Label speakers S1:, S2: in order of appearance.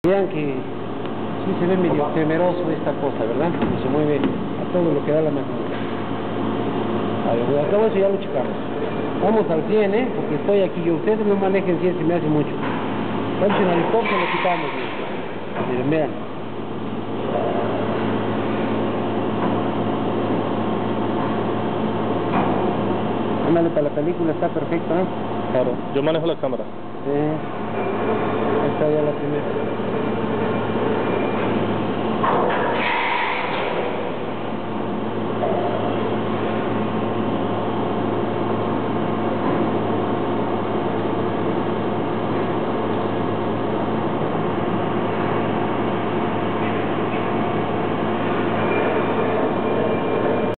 S1: Vean que sí se ve medio temeroso esta cosa, ¿verdad? Como se mueve a todo lo que da la máquina. A ver, acabo eso ya lo checamos. Vamos al 100, porque estoy aquí yo. Ustedes no manejen 100, se me hace mucho. Vamos en el stop, se lo quitamos. Miren, vean. Ándale, para la película está perfecto, ¿eh?
S2: Claro, yo manejo la cámara.
S1: Sí. Ahí está ya la primera.